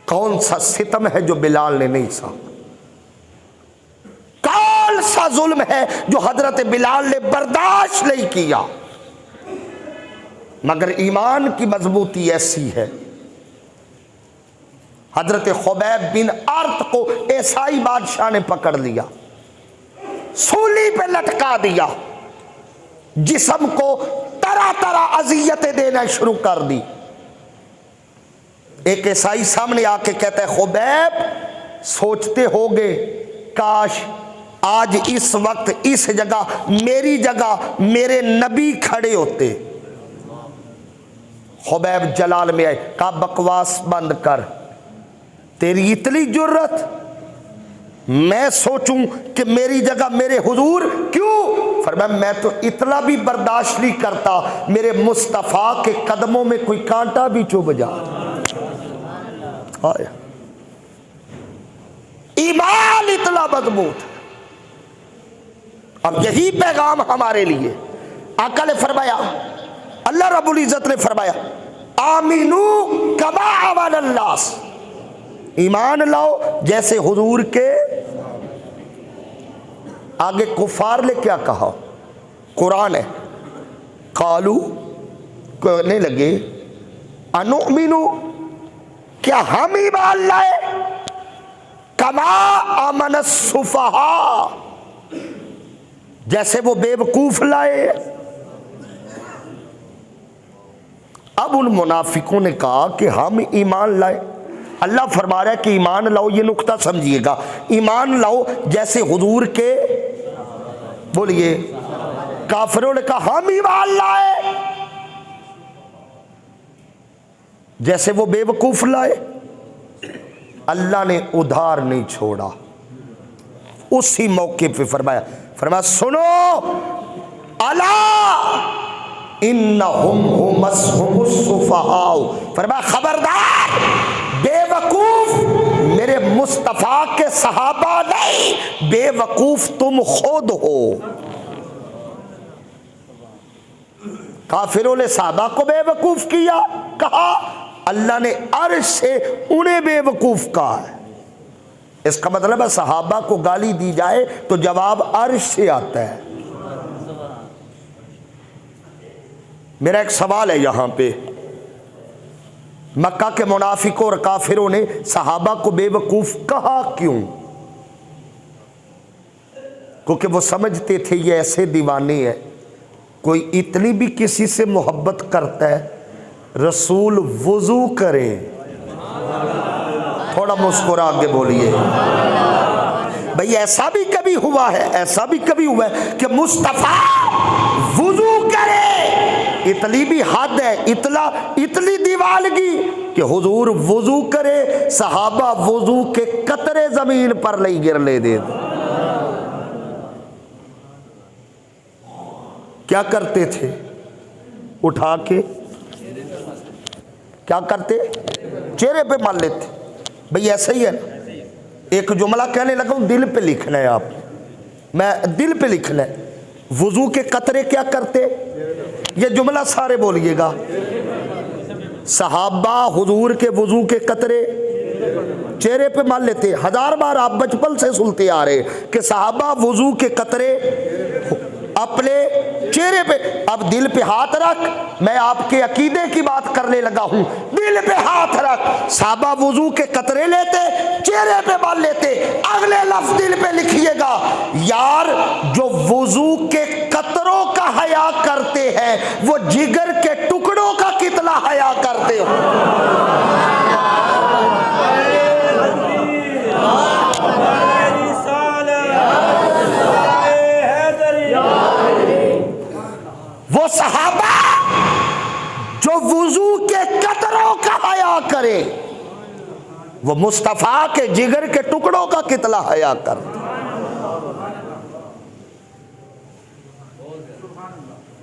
कौन सा सितम है जो बिलाल ने नहीं सहा? कौन सा जुल्म है जो हजरत बिलाल ने बर्दाश्त नहीं किया? मगर ईमान की मजबूती ऐसी है। हजरत खुबैब बिन अर्त को ईसाई बादशाह ने पकड़ लिया, सूली पे लटका दिया, जिस्म को तरह तरह अजियतें देना शुरू कर दी। एक ईसाई सामने आके कहता है, खुबैब सोचते होगे काश आज इस वक्त इस जगह मेरी जगह मेरे नबी खड़े होते। खुबैब जलाल में आए, कहा बकवास बंद कर, तेरी इतनी जुर्रत मैं सोचूं कि मेरी जगह मेरे हुजूर क्यों? फरमाया मैं तो इतना भी बर्दाश्त नहीं करता मेरे मुस्तफा के कदमों में कोई कांटा भी चुभ जाए। ईमान इतना मजबूत। अब यही पैगाम हमारे लिए आका ने फरमाया, अल्लाह रब्बुल इज्जत ने फरमाया आमीनू कमा अमन अन्नास, ईमान लाओ जैसे हुजूर के। आगे कुफार ने क्या कहा? कुरान है, कालू कहने लगे अनुमिनु, क्या हम ईमान लाए कमा अमन सुफहा, जैसे वो बेवकूफ लाए। अब उन मुनाफिकों ने कहा कि हम ईमान लाए। अल्लाह फरमा रहा है कि ईमान लाओ, ये नुक्ता समझिएगा, ईमान लाओ जैसे हुजूर के, बोलिए। काफिरों ने कहा हम ईमान लाए जैसे वो बेवकूफ लाए। अल्लाह ने उधार नहीं छोड़ा। उसी मौके पे फरमाया सुनो, अला इन्नहुम हुमुस्सुफहाउ, फरमाया खबरदार बेवकूफ मेरे मुस्तफा के सहाबा नहीं, बेवकूफ तुम खुद हो। काफिरों ने सहाबा को बेवकूफ किया, कहा अल्लाह ने अर्श से उन्हें बेवकूफ कहा है। इसका मतलब है सहाबा को गाली दी जाए तो जवाब अर्श से आता है। मेरा एक सवाल है यहां पे, मक्का के मुनाफिकों और काफिरों ने सहाबा को बेवकूफ कहा क्यों? क्योंकि वो समझते थे ये ऐसे दीवाने हैं, कोई इतनी भी किसी से मोहब्बत करता है रसूल वुजू करे। थोड़ा मुस्कुरा आगे बोलिए भाई। ऐसा भी कभी हुआ है, ऐसा भी कभी हुआ है कि मुस्तफा वुजू करे, इतनी भी हद है, इतनी दीवानगी कि हुजूर वुजू करे, सहाबा वुजू के कतरे जमीन पर नहीं गिरने दे। क्या करते थे? उठा के क्या करते? चेहरे पे मार लेते। भाई ऐसा ही है ना। एक जुमला कहने लगा हूं, दिल पे लिखना है आप, मैं दिल पे लिखना है। वुजू के कतरे क्या करते? ये जुमला सारे बोलिएगा। सहाबा हुजूर के वुजू के कतरे चेहरे पे मान लेते। 1000 बार आप बचपन से सुनते आ रहे कि सहाबा वुजू के कतरे अपने चेहरे पे। अब दिल पे हाथ रख, मैं आपके अकीदे की बात करने लगा हूं। दिल पे हाथ रख, सहाबा वुजू के कतरे लेते, चेहरे पे बांध लेते। अगले लफ्ज दिल पे लिखिएगा, यार जो वुजू के कतरों का हया करते हैं वो जिगर के टुकड़ों का कितना हया करते हो। वो सहाबा जो वुजू के कतरों का हया करे वो मुस्तफा के जिगर के टुकड़ों का कितना हया करते।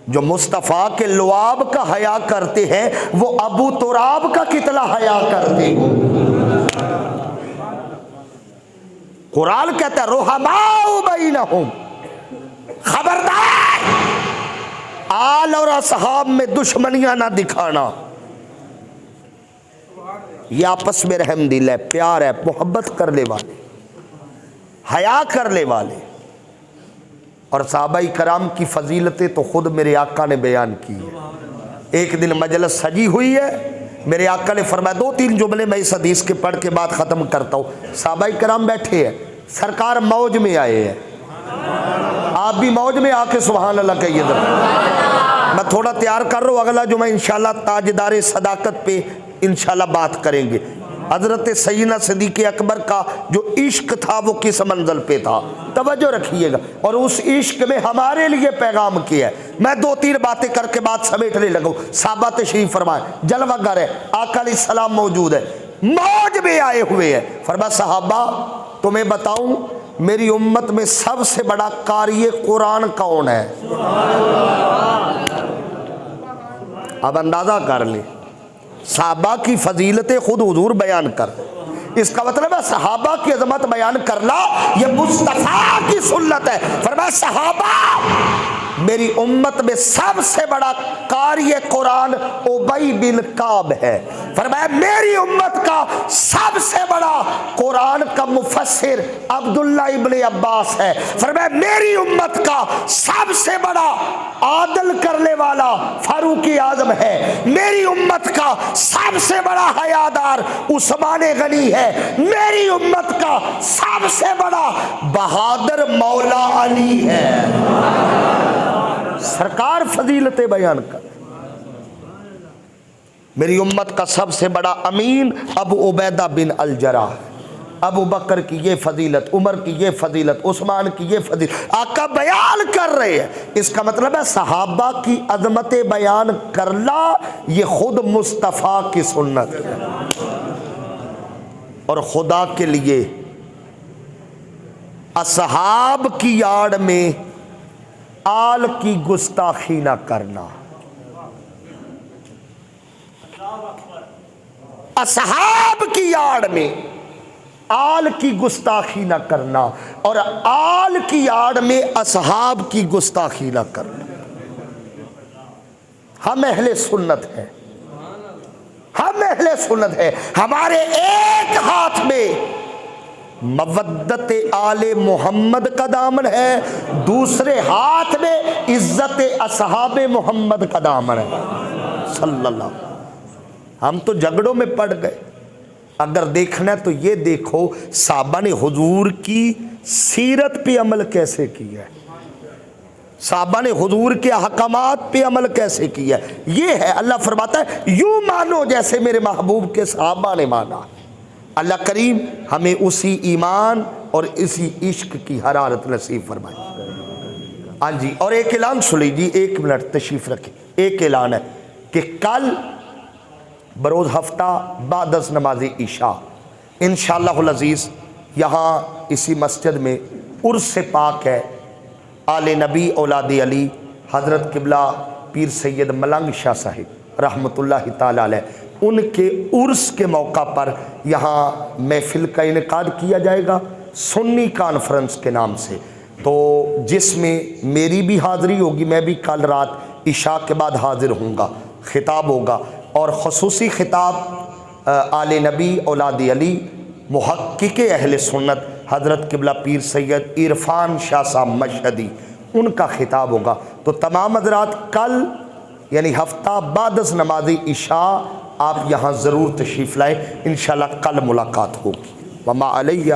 जो मुस्तफा के लुआब का हया करते हैं वो अबू तुराब का कितना हया करते हो। कुरान कहता है रुहमाउ बैनहुम, खबरदार आल और असहाब में दुश्मनियां ना दिखाना। ये आपस में रहम दिल है, प्यार है, मोहब्बत करने वाले, हया करने वाले। और सहाबाई कराम की फजीलतें तो खुद मेरे आका ने बयान की है। एक दिन मजलिस सजी हुई है, मेरे आका ने फरमाया 2-3 जुमले मैं इस हदीस के पढ़ के बाद ख़त्म करता हूँ। सहाबाई कराम बैठे हैं, सरकार मौज में आए हैं। आप भी मौज में आके सुभान अल्लाह कहिए। मैं थोड़ा तैयार कर रहा हूँ, अगला जुमा इंशाल्लाह ताजदार सदाकत पे इंशाल्लाह बात करेंगे। हजरत सैयदना सिद्दीक़ अकबर का जो इश्क था वो किस मंजिल पे था, तवज्जो रखिएगा। और उस इश्क में हमारे लिए पैगाम किया है। मैं 2-3 बातें करके बात समेटने लगा। साहबा तशरीफ फरमाए, जलवागर है, आका अलैहिस्सलाम मौजूद है, मौज में आए हुए हैं। फरमाया साहबा तुम्हें बताऊं मेरी उम्मत में सबसे बड़ा कारी कुरान कौन है? अब अंदाजा कर ले, सहाबा की फजीलतें खुद हुजूर बयान कर। इसका मतलब है सहाबा की अजमत बयान करना ये मुस्तफा की सुन्नत है। फरमाया सहाबा मेरी उम्मत में सबसे बड़ा कारी कुरान उबई बिन काब है। फरमाया मेरी उम्मत का सबसे बड़ा कुरान का मुफस्सिर अब्दुल्ला इब्ने अब्बास है। फरमाया मेरी उम्मत का सबसे बड़ा आदल करने वाला फारूक आजम है। मेरी उम्मत का सबसे बड़ा हयादार उस्मान गनी है। मेरी उम्मत का सबसे बड़ा बहादुर मौला अली है। सरकार फजीलतें बयान कर। मेरी उम्मत का सबसे बड़ा अमीन अबू उबैदा बिन अल जराह, अबू बकर की ये फजीलत, उमर की ये फजीलत, उस्मान की ये फजीलत आका बयान कर रहे हैं। इसका मतलब है सहाबा की अजमतें बयान करना ये खुद मुस्तफ़ा की सुन्नत है। और खुदा के लिए असहाब की आड़ में आल की गुस्ताखी ना करना, असहाब की आड़ में आल की गुस्ताखी ना करना और आल की आड़ में असहाब की गुस्ताखी ना करना। हम अहले सुन्नत हैं, हम अहले सुन्नत हैं। हमारे एक हाथ में मवद्दत आले मोहम्मद का दामन है, दूसरे हाथ में इज्जत असहाबे मोहम्मद का दामन है सल्लल्लाहु। हम तो झगड़ों में पड़ गए। अगर देखना है तो ये देखो साहबा ने हुजूर की सीरत पे अमल कैसे किया है, साहबा ने हुजूर के अहकामात पे अमल कैसे किया है। ये है, अल्लाह फरमाता है यूं मानो जैसे मेरे महबूब के साहबा ने माना। अल्लाह करीम हमें उसी ईमान और इसी इश्क की हरारत नसीब फरमाए। हाँ जी, और एक ऐलान सुन लीजिए, 1 मिनट तशरीफ रखें। एक ऐलान है कि कल बरोज़ हफ्ता बादस नमाज ईशा इंशाअल्लाहुल अज़ीज़ यहाँ इसी मस्जिद में उर्स पाक है आले नबी औलाद अली हज़रत किबला पीर सैयद मलंग शाह साहिब रहमतुल्लाहि ताला अलैह, उनके उर्स के मौका पर यहाँ महफिल का इनेकाद किया जाएगा सुन्नी कॉन्फ्रेंस के नाम से। तो जिसमें मेरी भी हाज़िरी होगी, मैं भी कल रात इशा के बाद हाज़िर होऊंगा, खिताब होगा और ख़ुसूसी खिताब आले नबी औलाद अली मुहक्किक अहले सुन्नत हज़रत किबला पीर सैयद इरफान शाह साहब मशहदी, उनका खिताब होगा। तो तमाम हज़रात कल यानी हफ्ता बादस नमाज इशा आप यहाँ ज़रूर तशरीफ़ लाएँ, इंशाअल्लाह कल मुलाकात होगी। वमा अलैया।